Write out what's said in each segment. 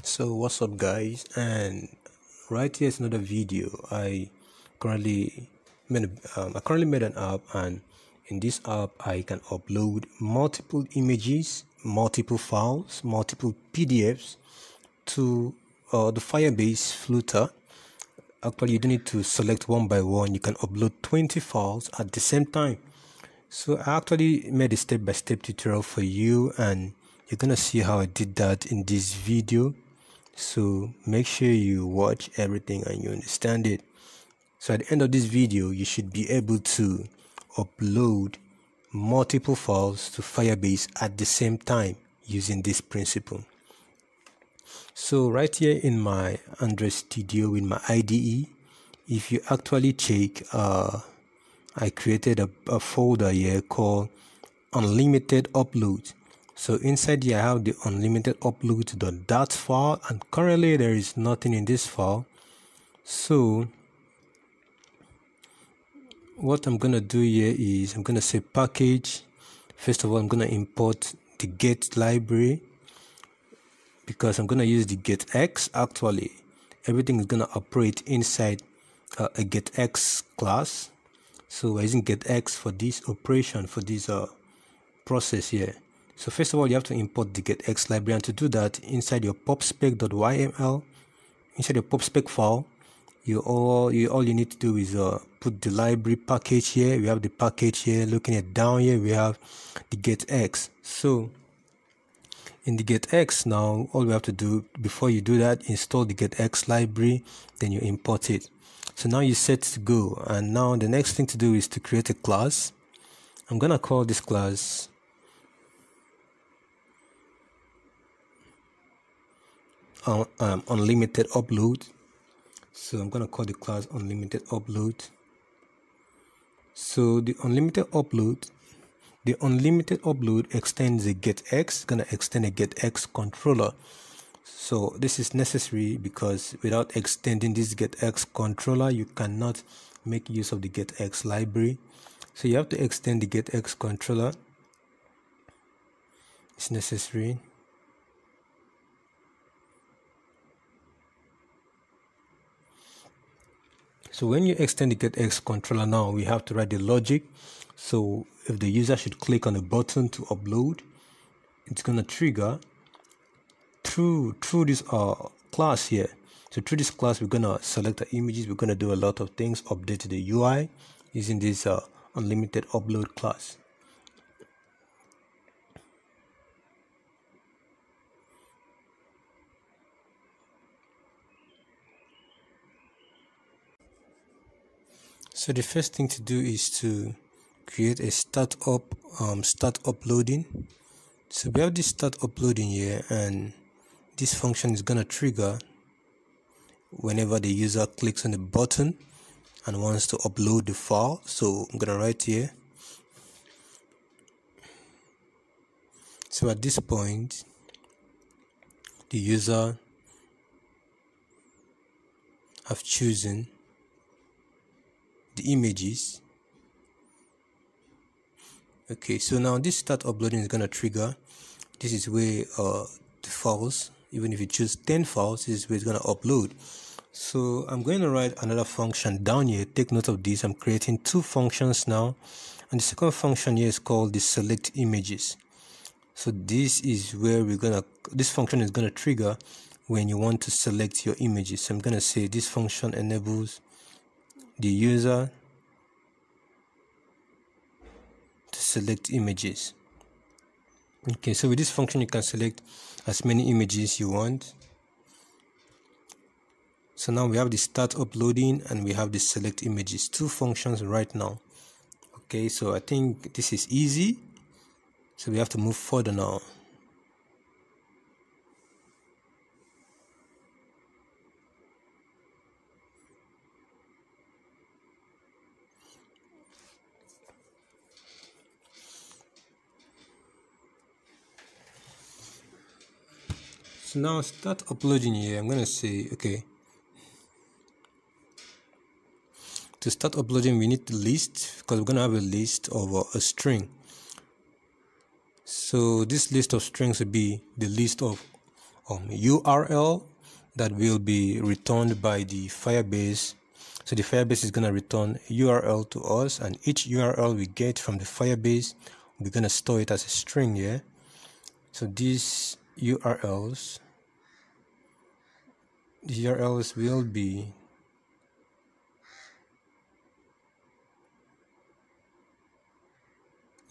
So what's up guys, and right here is another video. I currently made an app, and in this app I can upload multiple images, multiple files, multiple PDFs to the Firebase Flutter. Actually, you don't need to select one by one. You can upload 20 files at the same time. So I actually made a step-by-step tutorial for you, and you're gonna see how I did that in this video. So make sure you watch everything and you understand it. So at the end of this video, you should be able to upload multiple files to Firebase at the same time using this principle. So right here in my Android Studio with my IDE, if you actually check, I created a folder here called unlimited upload. So inside here I have the unlimited upload.dat file, and currently there is nothing in this file. So what I'm gonna do here is I'm gonna say package. First of all, I'm gonna import the get library because I'm gonna use the GetX. Actually, everything is gonna operate inside a GetX class. So we're using GetX for this operation, for this process here. So first of all, you have to import the GetX library, and to do that, inside your popspec.yml, inside your popspec file, all you need to do is put the library package here. We have the package here. Looking at down here, we have the GetX. So in the GetX now, all we have to do before you do that, install the GetX library, then you import it. So now you're set to go, and now the next thing to do is to create a class. I'm gonna call this class unlimited upload. So I'm gonna call the class unlimited upload. So the unlimited upload extends a GetX, gonna extend a GetX controller. So this is necessary because without extending this GetX controller, you cannot make use of the GetX library. So you have to extend the GetX controller. It's necessary. So when you extend the GetX controller, now we have to write the logic. So if the user should click on a button to upload, it's gonna trigger through this class here. So through this class, we're gonna select the images. We're gonna do a lot of things, update the UI using this unlimited upload class. So the first thing to do is to create a start uploading. So we have this start uploading here, and this function is gonna trigger whenever the user clicks on the button and wants to upload the file. So I'm gonna write here. So at this point, the user have chosen the images. Okay, so now this start uploading is gonna trigger. This is where the files, even if you choose 10 files, this is where it's gonna upload. So I'm going to write another function down here. Take note of this. I'm creating two functions now, and the second function here is called the select images. So this is where this function is gonna trigger when you want to select your images. So I'm gonna say this function enables the user to select images. Okay, so with this function you can select as many images you want. So now we have the start uploading and we have the select images, two functions right now. Okay, so I think this is easy, so we have to move further now. So now start uploading here. I'm gonna say, okay, to start uploading we need the list, because we're gonna have a list of a string. So this list of strings will be the list of URL that will be returned by the Firebase. So the Firebase is going to return URL to us, and each URL we get from the Firebase, we're going to store it as a string here. So these URLs will be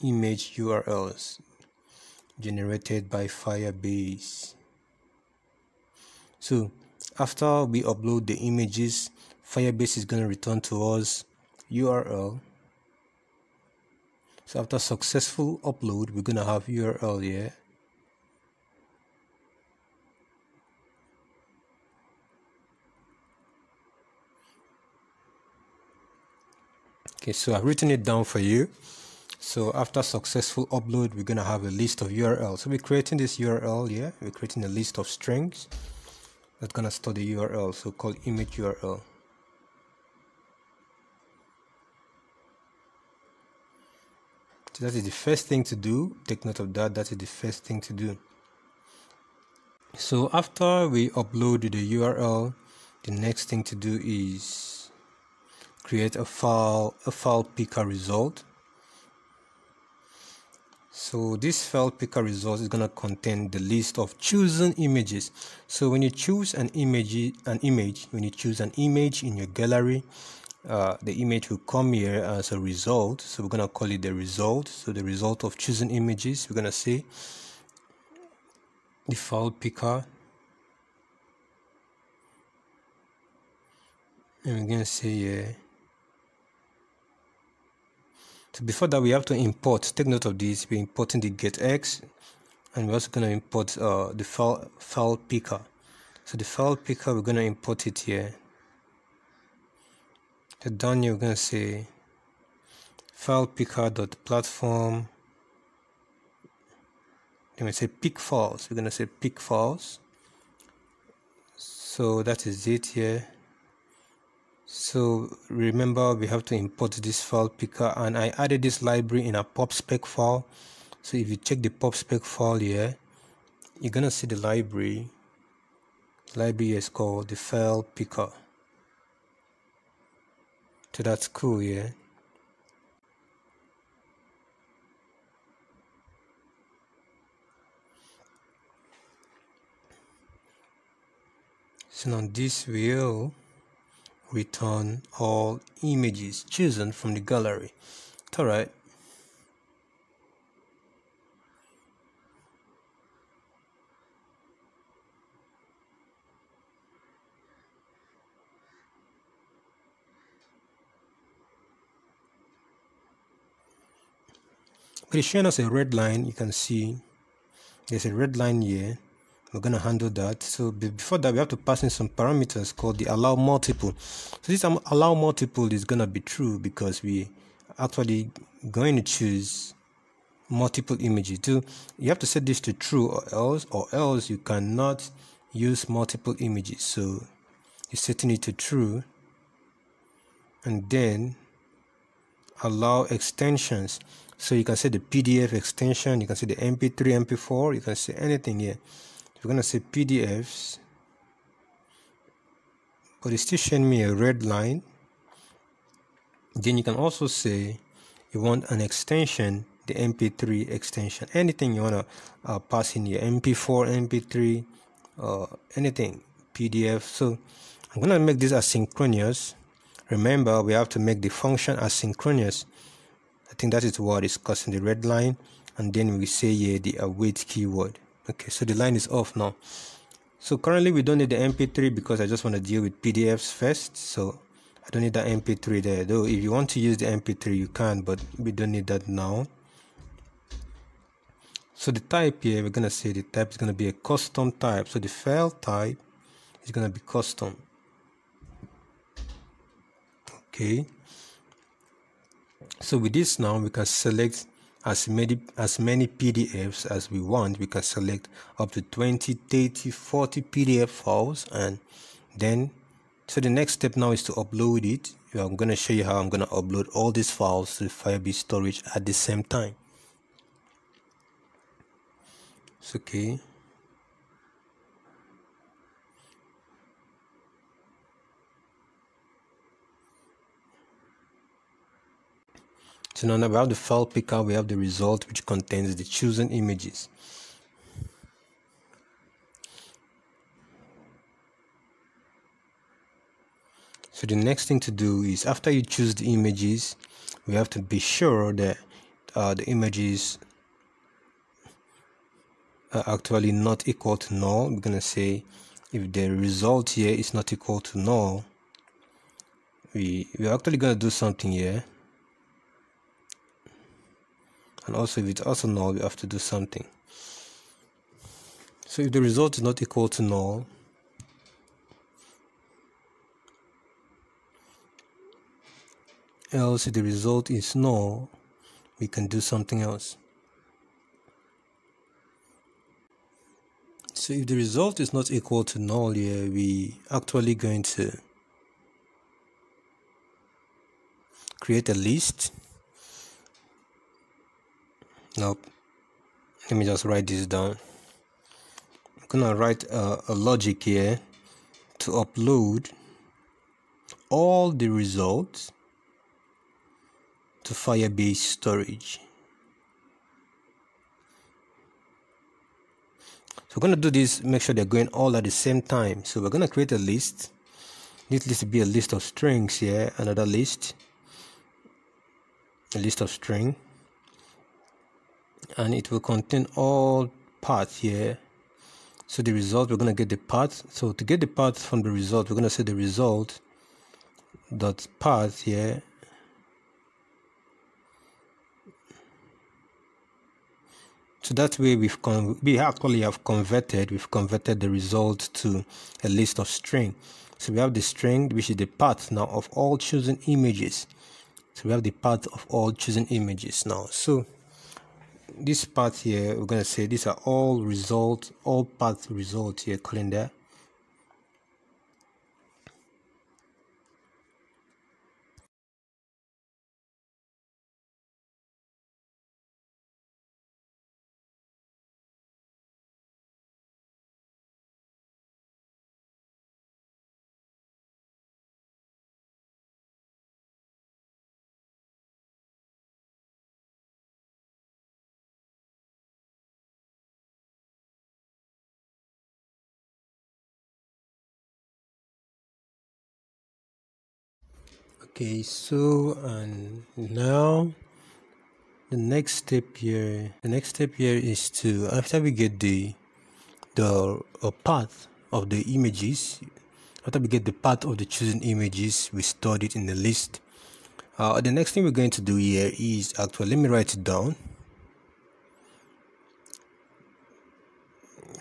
image URLs generated by Firebase. So after we upload the images, Firebase is going to return to us URL. So after successful upload, we're going to have URL here. Okay, so I've written it down for you. So after successful upload, we're going to have a list of URLs. So we're creating this URL here. We're creating a list of strings that's going to store the URL, so called image URL. So that is the first thing to do. Take note of that. That is the first thing to do. So after we upload the URL, the next thing to do is create a file picker result. So this file picker result is going to contain the list of chosen images. So when you choose when you choose an image in your gallery, the image will come here as a result. So we're going to call it the result. So the result of chosen images, we're going to say the file picker, and we're going to say here. So before that, we have to import. Take note of this. We're importing the GetX, and we're also going to import the file picker. So the file picker, we're going to import it here. So down here, we're going to say file picker.platform. Then we say pick files. We're going to say pick files. So that is it here. So remember, we have to import this file picker, and I added this library in a pubspec file. So if you check the pubspec file here, you're gonna see the library. The library is called the file picker. So that's cool, yeah. So now this will return all images chosen from the gallery. It's alright. But it's showing us a red line. You can see there's a red line here. We're going to handle that. So before that, we have to pass in some parameters called the allow multiple. So this allow multiple is going to be true because we actually going to choose multiple images. So you have to set this to true or else you cannot use multiple images. So you're setting it to true, and then allow extensions. So you can say the PDF extension, you can say the MP3, MP4, you can say anything here. We're going to say PDFs, but it's still showing me a red line. Then you can also say you want an extension, the MP3 extension, anything you want to pass in here, MP4, MP3, anything, PDF. So I'm going to make this asynchronous. Remember, we have to make the function asynchronous. I think that is what is causing the red line. And then we say here the await keyword. Okay, so the line is off now. So currently we don't need the MP3 because I just want to deal with PDFs first. So I don't need that MP3 there. Though if you want to use the MP3, you can, but we don't need that now. So the type here, we're going to say the type is going to be a custom type. So the file type is going to be custom. Okay. So with this now, we can select as many PDFs as we want. We can select up to 20, 30, 40 PDF files, and then so the next step now is to upload it. I'm going to show you how I'm going to upload all these files to the Firebase storage at the same time. It's okay. So now we have the file picker, we have the result which contains the chosen images. So the next thing to do is, after you choose the images, we have to be sure that the images are actually not equal to null. We're gonna say if the result here is not equal to null, we're actually gonna do something here. And also if it's also null, we have to do something. So if the result is not equal to null, else if the result is null, we can do something else. So if the result is not equal to null here, we actually going to create a list. Nope. Let me just write this down. I'm gonna write a logic here to upload all the results to Firebase storage. So we're gonna do this, make sure they're going all at the same time. So we're gonna create a list. This list will be a list of strings here, another list, a list of string, and it will contain all paths here. So the result, we're gonna get the path. So to get the path from the result, we're gonna say the result dot path here. So that way we've converted the result to a list of string. So we have the string, which is the path now of all chosen images. So we have the path of all chosen images now. So this path here, we're gonna say these are all results, all path results here, calling that. Okay, so and now the next step here is to, after we get the path of the images, after we get the path of the chosen images, we stored it in the list. The next thing we're going to do here is actually, let me write it down.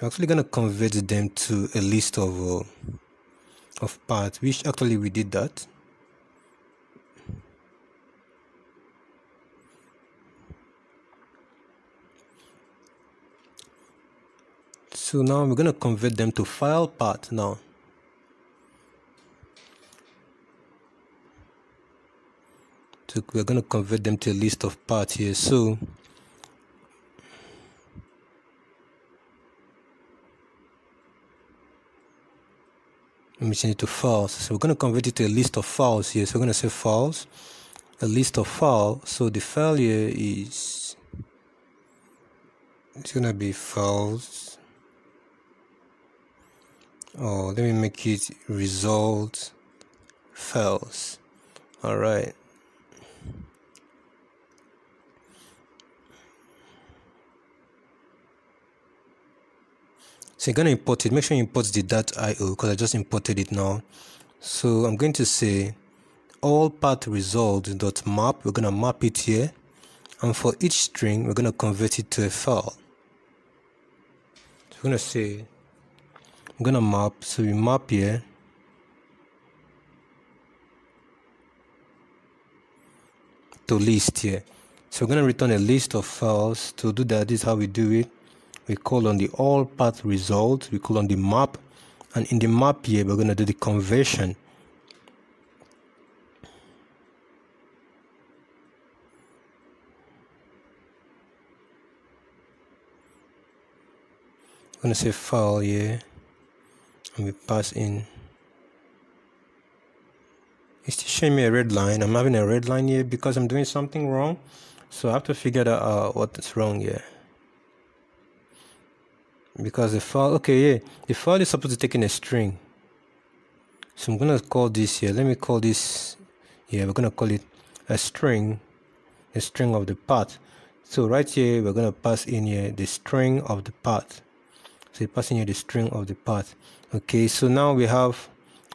We're actually going to convert them to a list of paths, which actually we did that. So now we're going to convert them to file path now. So we're going to convert them to a list of paths here. So let me change it to files. So we're going to convert it to a list of files here. So we're going to say files, a list of files. So the file here is, it's going to be files. Oh, let me make it result files. All right. So you're going to import it. Make sure you import the .io because I just imported it now. So I'm going to say all path result.map. We're going to map it here. And for each string, we're going to convert it to a file. So we're going to say, I'm going to map. So we map here. To list here. So we're going to return a list of files. To do that, this is how we do it. We call on the all path result, we call on the map, and in the map here we're going to do the conversion. I'm going to say file here, and we pass in It's still showing me a red line. I'm having a red line here because I'm doing something wrong. So I have to figure out what is wrong here. Because the file, okay, yeah, the file is supposed to take in a string. So I'm gonna call this here. Let me call this, yeah, we're gonna call it a string of the path. So right here, we're gonna pass in here the string of the path. So you pass in here the string of the path. Okay, so now we have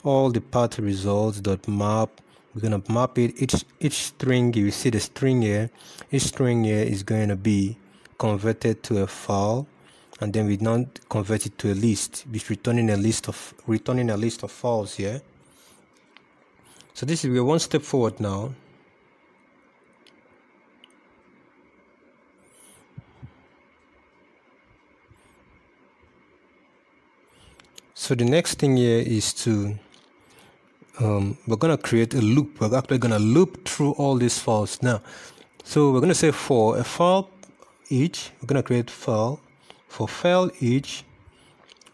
all the path results dot map. We're gonna map it. Each string, you see the string here. Each string here is going to be converted to a file, and then we now convert it to a list, which returning a list of files here. So this is, we're one step forward now. So the next thing here is to we're gonna create a loop. We're actually gonna loop through all these files now. So we're gonna say for a file each, we're gonna create file for file each,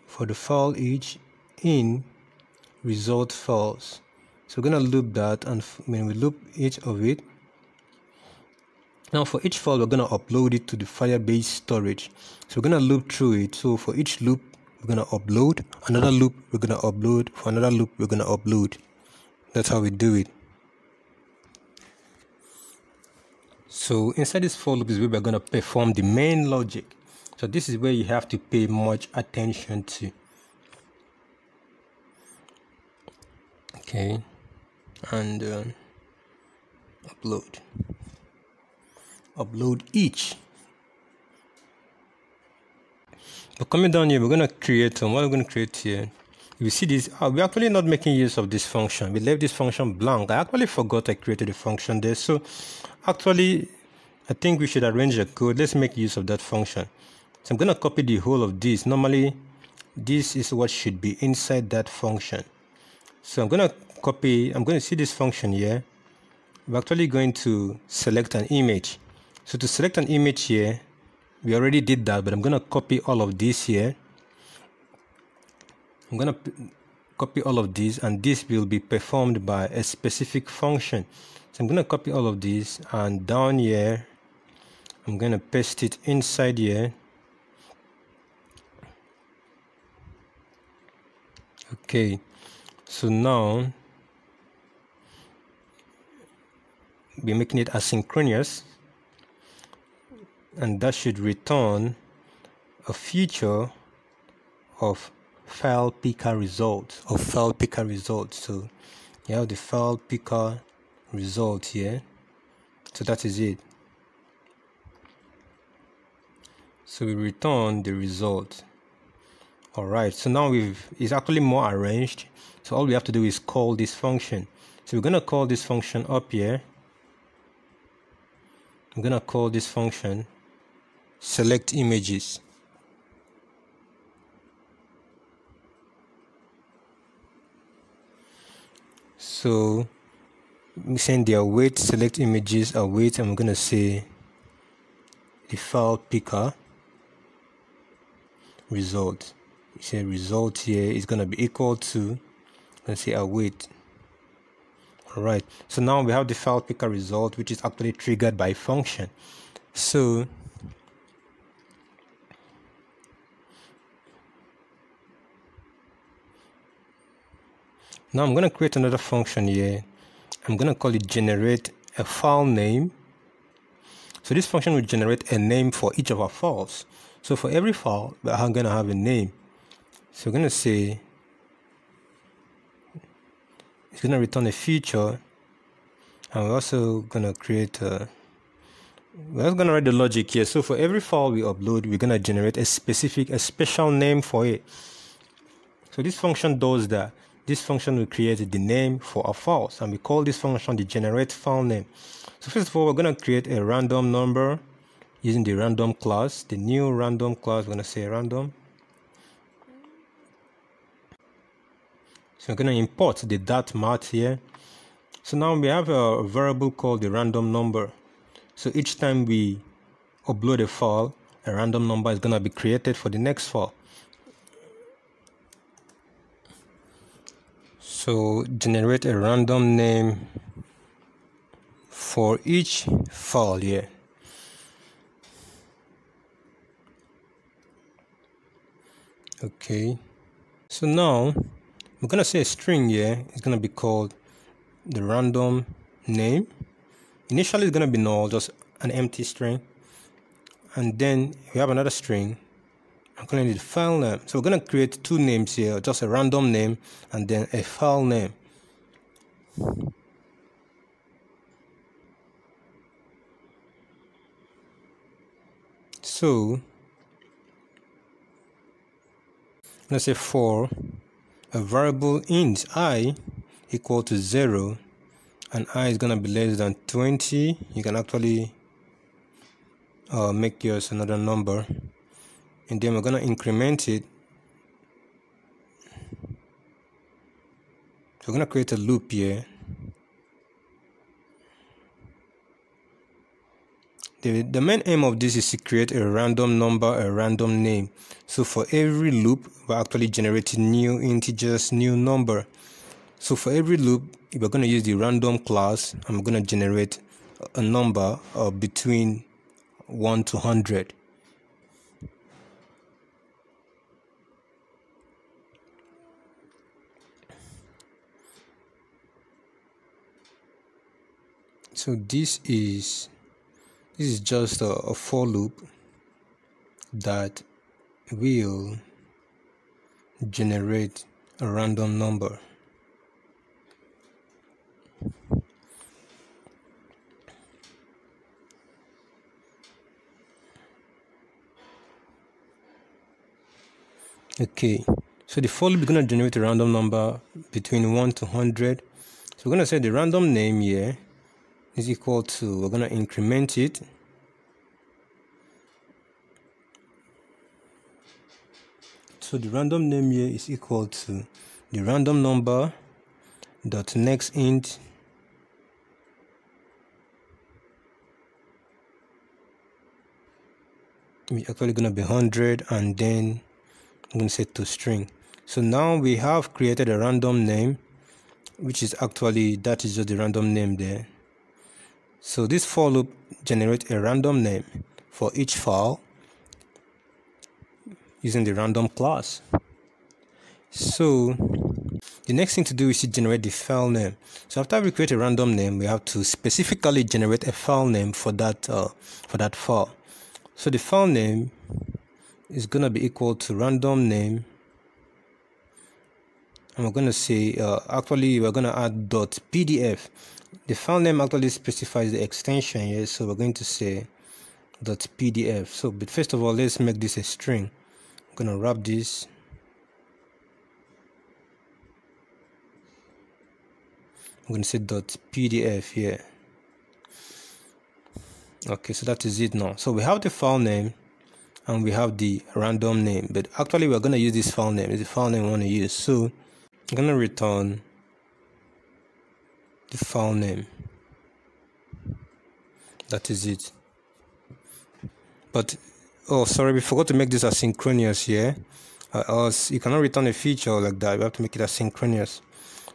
for the file each in result files. So we're gonna loop that, and when we loop each of it, now for each file we're gonna upload it to the Firebase storage. So we're gonna loop through it. So for each loop we're gonna upload, another loop we're gonna upload, for another loop we're gonna upload. That's how we do it. So inside this for loop is where we're gonna perform the main logic. So this is where you have to pay much attention to. Okay, and upload each. But coming down here, we're gonna create what we're gonna create here. You see this, we're actually not making use of this function. We left this function blank. I actually forgot I created a function there. So actually, I think we should arrange the code. Let's make use of that function. So I'm gonna copy the whole of this. Normally, this is what should be inside that function. So I'm gonna see this function here. We're actually going to select an image. So to select an image here, we already did that, but I'm gonna copy all of this here. I'm gonna copy all of these, and this will be performed by a specific function. So I'm gonna copy all of these, and down here I'm gonna paste it inside here. Okay, so now we're making it asynchronous, and that should return a feature of file picker result, So you have the file picker result here. So that is it. So we return the result. All right, so now it's actually more arranged. So all we have to do is call this function. So we're gonna call this function up here. I'm gonna call this function select images. So we send the await select images await, and I'm gonna say the file picker result. You say result here is gonna be equal to, let's say, await. All right, so now we have the file picker result, which is actually triggered by function. So now I'm going to create another function here. I'm going to call it generate a file name. So this function will generate a name for each of our files. So for every file, we're going to have a name. So we're going to say it's going to return a feature, and we're also going to create we're also going to write the logic here. So for every file we upload, we're going to generate a special name for it. So this function does that. This function will create the name for our files, and we call this function the generate file name. So first of all, we're going to create a random number using the random class, the new random class. We're going to say random. So we're going to import the .math here. So now we have a variable called the random number. So each time we upload a file, a random number is going to be created for the next file. So generate a random name for each file here. Okay, so now we're gonna say a string here. It's gonna be called the random name. Initially it's gonna be null, just an empty string, and then we have another string. I'm calling it the file name. So we're gonna create two names here, just a random name and then a file name. So let's say for a variable int I equal to 0 and I is gonna be less than 20, you can actually make yours another number, and then we're gonna increment it. So we're gonna create a loop here. The main aim of this is to create a random number, a random name. So for every loop, we're actually generating new integers, new number. So for every loop, we're going to use the random class, and we're going to generate a number between 1 to 100. So this is just a for loop that will generate a random number. Okay, so the for loop is going to generate a random number between 1 to 100. So we're going to say the random name here is equal to, we're going to increment it. So the random name here is equal to the random number dot next int is actually going to be 100, and then I'm going to set to string. So now we have created a random name, which is actually, that is just the random name there. So this for loop generates a random name for each file using the random class. So the next thing to do is to generate the file name. So after we create a random name, we have to specifically generate a file name for that file. So the file name is going to be equal to random name, and we're going to say actually we're going to add .pdf. The file name actually specifies the extension here, so we're going to say .pdf. So but first of all, let's make this a string. I'm going to wrap this. I'm going to say .pdf here. Okay, so that is it now. So we have the file name and we have the random name, but actually we're going to use this file name. It's the file name we want to use. So I'm going to return the file name. That is it. But oh, sorry, we forgot to make this asynchronous here. Else you cannot return a feature like that. We have to make it asynchronous.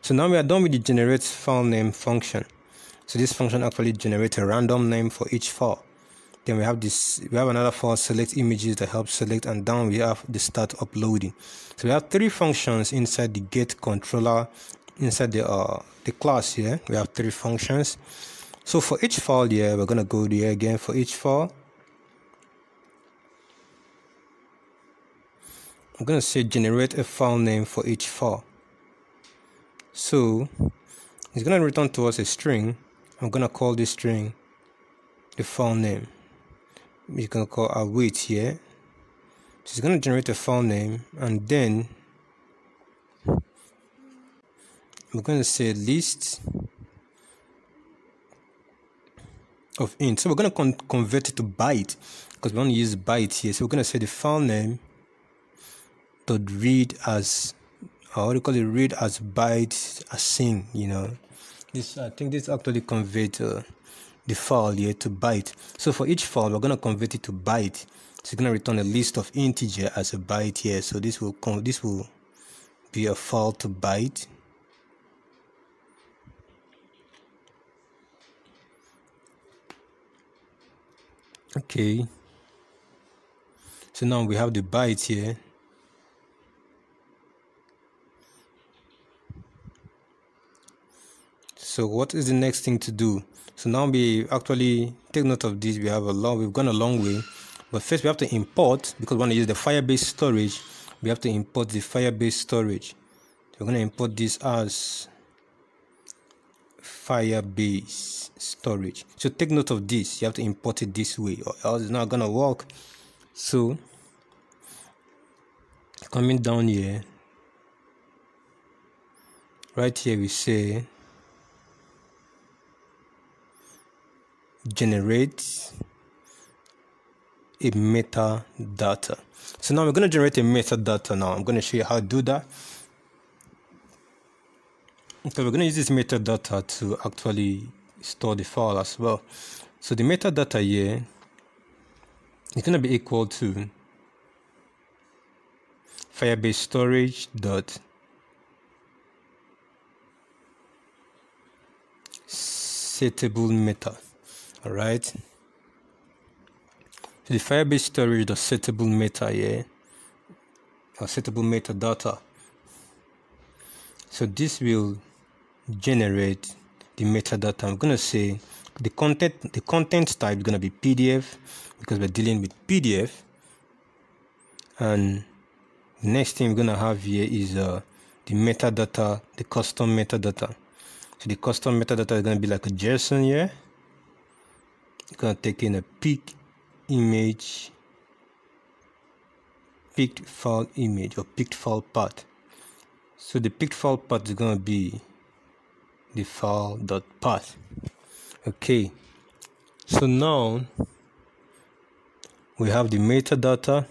So now we are done with the generate file name function. So this function actually generates a random name for each file. Then we have this, we have another file select images that helps select, and down we have the start uploading. So we have three functions inside the get controller, inside the class here. We have three functions. So for each file here, we're gonna go there again. For each file, I'm gonna say generate a file name for each file. So it's gonna return to us a string. I'm gonna call this string the file name. You can call await here. So it's gonna generate a file name, and then we're gonna say list of int. So we're gonna convert it to byte because we want to use byte here. So we're gonna say the file name dot read as what do you call it? Read as byte async. You know, this I think this actually convert the file here to byte. So for each file, we're gonna convert it to byte. So it's gonna return a list of integer as a byte here. So this will be a file to byte. Okay, so now we have the byte here. So what is the next thing to do? So now we actually take note of this. We've gone a long way, but first we have to import, because we want to use the Firebase storage. We have to import the Firebase storage. So we're going to import this as Firebase storage. So take note of this. You have to import it this way, or else it's not going to work. So coming down here, right here we say generate a metadata. So now we're going to generate a metadata. Now I'm going to show you how to do that. Okay, we're going to use this metadata to actually store the file as well. So the metadata here is going to be equal to Firebase storage dot setable meta. All right, so the Firebase storage dot setable meta here, or setable metadata. So this will generate the metadata. I'm gonna say the content type is gonna be PDF, because we're dealing with PDF. And the next thing we're gonna have here is the metadata, the custom metadata. So the custom metadata is gonna be like a JSON here. It's gonna take in a pic image, picked file image, or picked file path. So the picked file path is gonna be the file.path. Okay, so now we have the metadata.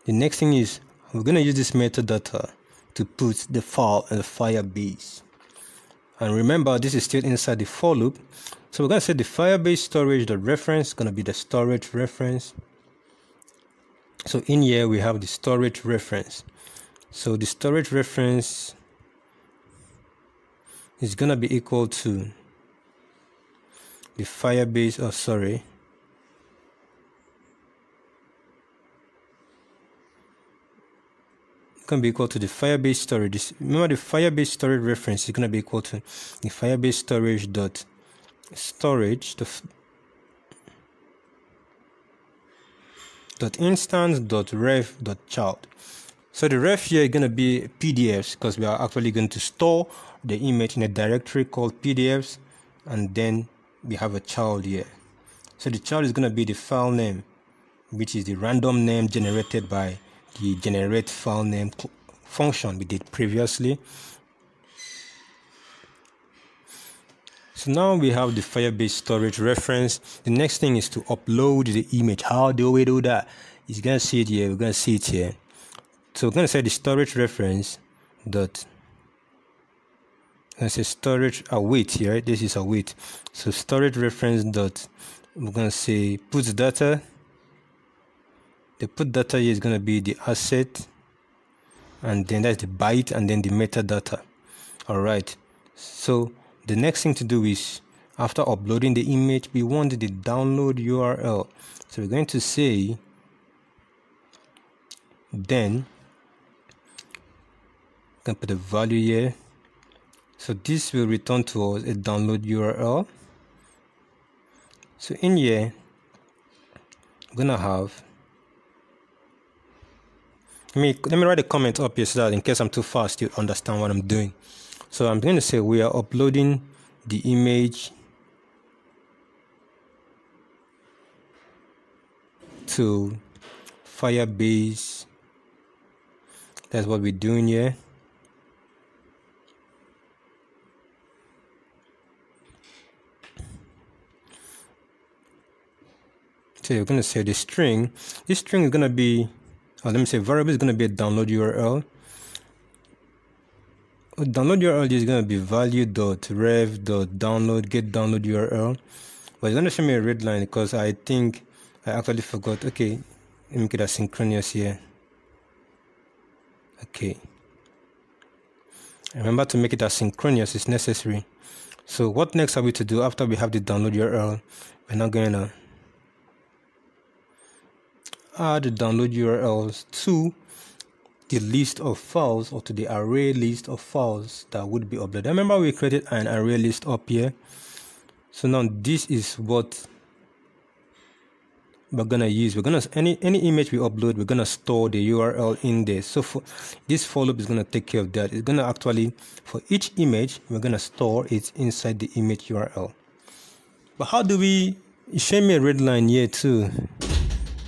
The next thing is we're gonna use this metadata to put the file in the Firebase. And remember, this is still inside the for loop. So we're going to say the Firebase storage.reference is going to be the storage reference. So in here we have the storage reference. So the storage reference is going to be equal to the Firebase, going to be equal to the Firebase storage. Remember, the Firebase storage reference is going to be equal to the Firebase storage dot instance dot ref dot child. So the ref here is going to be PDFs, because we are actually going to store the image in a directory called PDFs, and then we have a child here. So the child is going to be the file name, which is the random name generated by the generate file name function we did previously. So now we have the Firebase storage reference. The next thing is to upload the image. How do we do that? You're gonna see it here. We're gonna see it here. So we're gonna say the storage reference dot. Let's say storage await here. Right? This is await. So storage reference dot. We're gonna say puts data. The put data here is going to be the asset, and then that's the byte, and then the metadata. All right, so the next thing to do is, after uploading the image, we want the download URL. So we're going to say, then we can put a value here. So this will return to us a download URL. So in here, I'm going to have, let me write a comment up here, so that in case I'm too fast, you understand what I'm doing. So I'm going to say we are uploading the image to Firebase. That's what we're doing here. So you're going to say the string. This string is going to be, let me say variable is going to be a download URL. A download URL is going to be value.rev.download get download URL. But it's going to show me a red line because I think I actually forgot. Okay, let me make it asynchronous here. Okay. Remember to make it asynchronous, it's necessary. So what next are we to do after we have the download URL? We're not going to add the download URLs to the list of files, or to the array list of files that would be uploaded. Remember, we created an array list up here. So now this is what we're gonna use. We're gonna any image we upload, we're gonna store the URL in there. So for this for loop is gonna take care of that. It's gonna actually, for each image, we're gonna store it inside the image URL. But how do we show me a red line here too?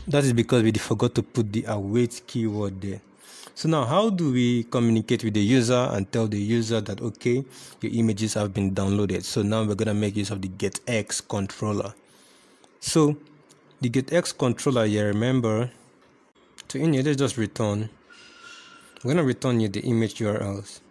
That is because we forgot to put the await keyword there. So now how do we communicate with the user and tell the user that, okay, your images have been downloaded? So now we're gonna make use of the GetX controller. So the GetX controller here, remember, to in here, let's just return. We're gonna return here the image URLs.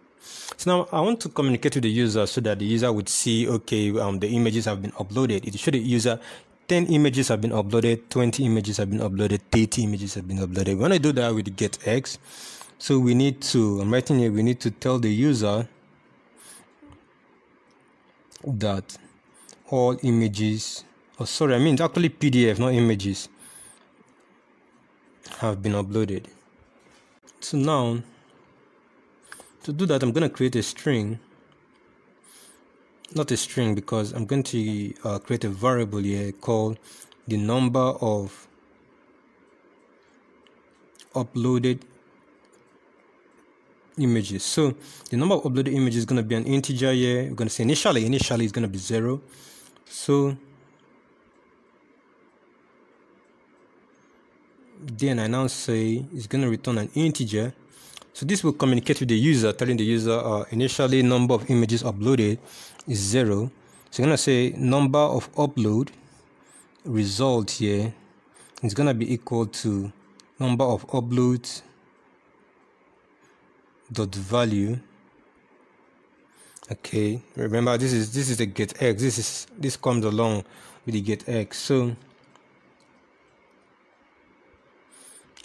So now I want to communicate with the user so that the user would see, okay, the images have been uploaded. It show the user 10 images have been uploaded, 20 images have been uploaded, 30 images have been uploaded. We want to do that with the GetX. So we need to, I'm writing here, we need to tell the user that all images, it's actually PDF, not images, have been uploaded. So now, to do that, I'm going to create a string. Not a string, because I'm going to create a variable here called the number of uploaded images. So the number of uploaded images is going to be an integer here. We're going to say initially is going to be 0. So then I now say it's going to return an integer. So this will communicate with the user, telling the user initially number of images uploaded is 0. So you're going to say number of upload result here is going to be equal to number of uploads dot value. Okay, remember this is the GetX. This comes along with the GetX. So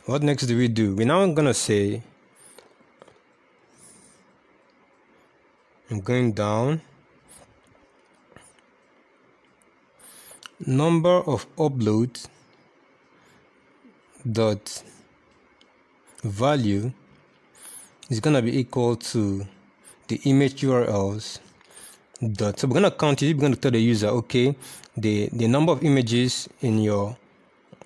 what next do we do? We're now going to say, I'm going down, number of uploads dot value is gonna be equal to the image URLs dot. So we're gonna count it. We're gonna tell the user, okay, the number of images in your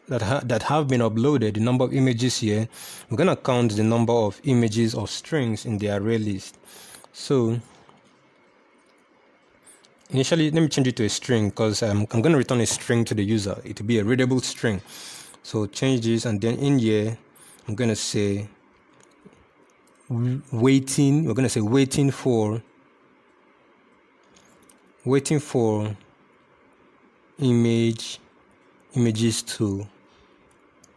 that have been uploaded, the number of images here. We're gonna count the number of images or strings in the array list. So initially, let me change it to a string, because I'm going to return a string to the user. It will be a readable string. So change this, and then in here, I'm going to say waiting. We're going to say waiting for images to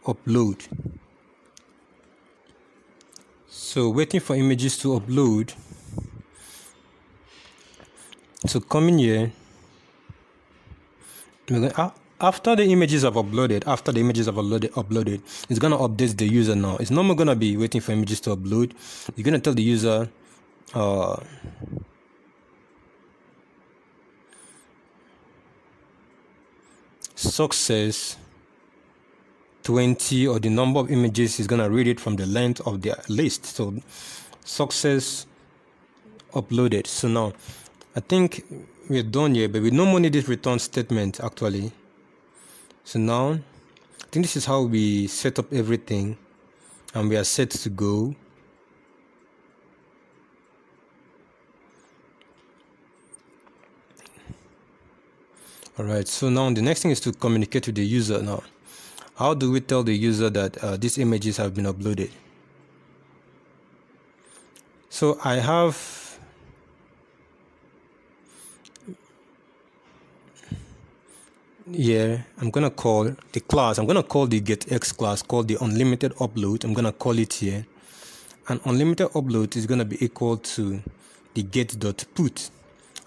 upload. So waiting for images to upload. So come in here, after the images have uploaded, it's going to update the user now. It's no more going to be waiting for images to upload. You're going to tell the user success 20, or the number of images is going to read it from the length of the list. So success uploaded. So now I think we're done here, but we no more need this return statement actually. So now I think this is how we set up everything, and we are set to go. Alright, so now the next thing is to communicate with the user. Now, how do we tell the user that these images have been uploaded? So I have here, I'm gonna call the class, I'm gonna call the GetX class called the unlimited upload. I'm gonna call it here, and unlimited upload is gonna be equal to the get.put.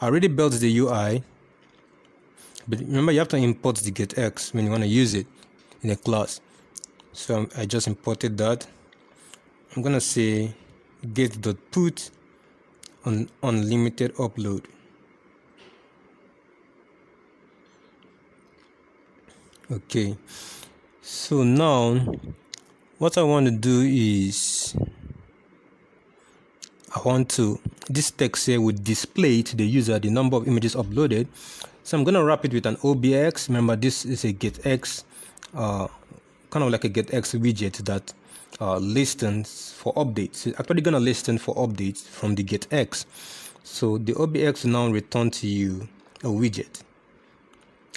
I already built the UI, but remember you have to import the GetX when you want to use it in a class. So I just imported that. I'm gonna say get.put on unlimited upload. Okay, So now what I want to do is this text here would display to the user the number of images uploaded. So I'm going to wrap it with an OBX. Remember, this is a GetX, kind of like a GetX widget that listens for updates. It's actually going to listen for updates from the GetX. So the OBX will now return to you a widget.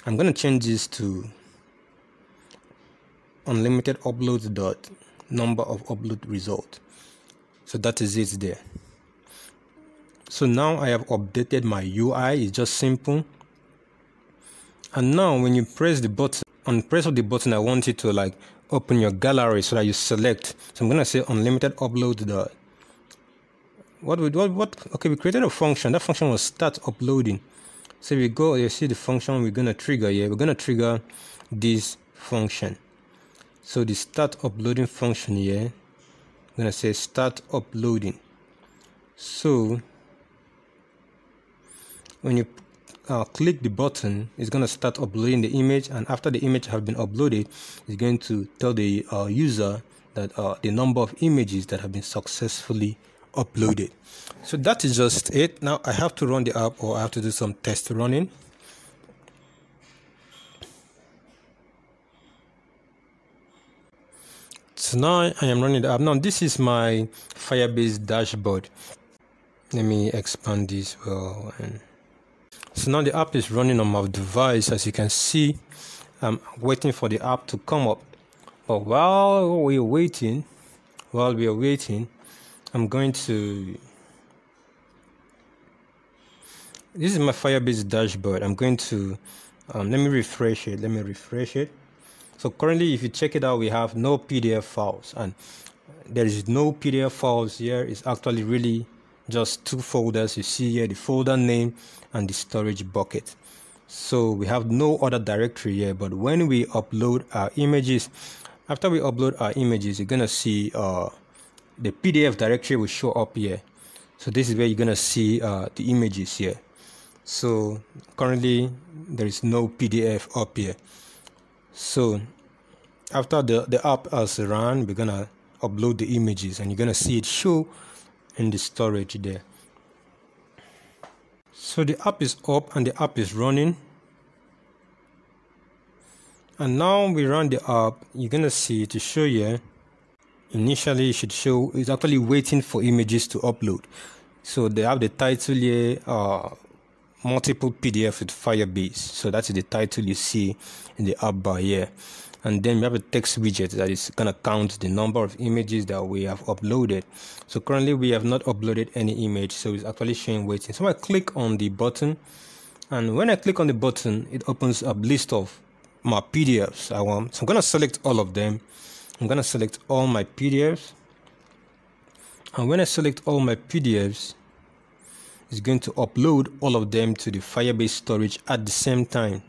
I'm going to change this to unlimited uploads dot number of upload result. So that is it there. So now I have updated my UI. It's just simple. And now when you press the button, on press of the button, I want it to like open your gallery so that you select. So I'm gonna say unlimited upload dot. Okay, we created a function. That function will start uploading. So we go, you see the function we're gonna trigger here. We're gonna trigger this function. So the start uploading function here, I'm gonna say start uploading. So when you click the button, it's going to start uploading the image, and after the image have been uploaded, it's going to tell the user that the number of images that have been successfully uploaded. So that is just it. Now I have to run the app, or I have to do some test running. So now I am running the app. Now this is my Firebase dashboard. Let me expand this well. So now the app is running on my device. As you can see, I'm waiting for the app to come up. But while we are waiting, I'm going to, this is my Firebase dashboard. I'm going to, let me refresh it. So currently, if you check it out, we have no PDF files, and there is no PDF files here. It's actually really just two folders. You see here the folder name and the storage bucket. So we have no other directory here. But when we upload our images, after we upload our images, you're gonna see the PDF directory will show up here. So this is where you're gonna see the images here. So currently there is no PDF up here. So after the app has run, we're gonna upload the images, and you're gonna see it show in the storage there. So the app is up and the app is running, and now we run the app. You're gonna see it to show here. Initially it should show it's actually waiting for images to upload. So they have the title here, multiple PDF with Firebase. So that's the title you see in the app bar here. And then we have a text widget that is going to count the number of images that we have uploaded. So currently we have not uploaded any image, so it's actually showing waiting. So I click on the button, and when I click on the button, it opens a list of my PDFs So I'm going to select all of them. I'm going to select all my PDFs. And when I select all my PDFs, it's going to upload all of them to the Firebase storage at the same time.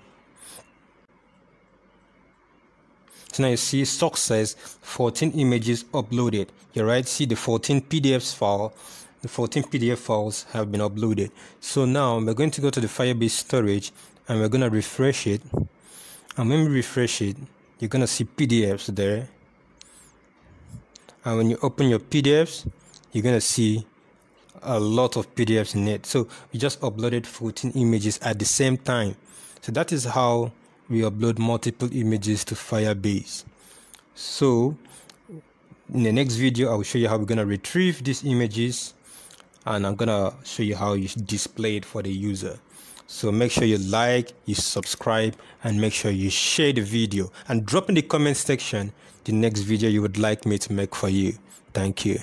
So now you see success, 14 images uploaded. You're right, see the 14 PDFs file. The 14 PDF files have been uploaded. So now we're going to go to the Firebase storage, and we're going to refresh it. And when we refresh it, you're going to see PDFs there. And when you open your PDFs, you're going to see a lot of PDFs in it. So we just uploaded 14 images at the same time. So that is how we upload multiple images to Firebase. So in the next video, I will show you how we're going to retrieve these images, and I'm going to show you how you display it for the user. So make sure you like, you subscribe, and make sure you share the video, and drop in the comment section the next video you would like me to make for you. Thank you.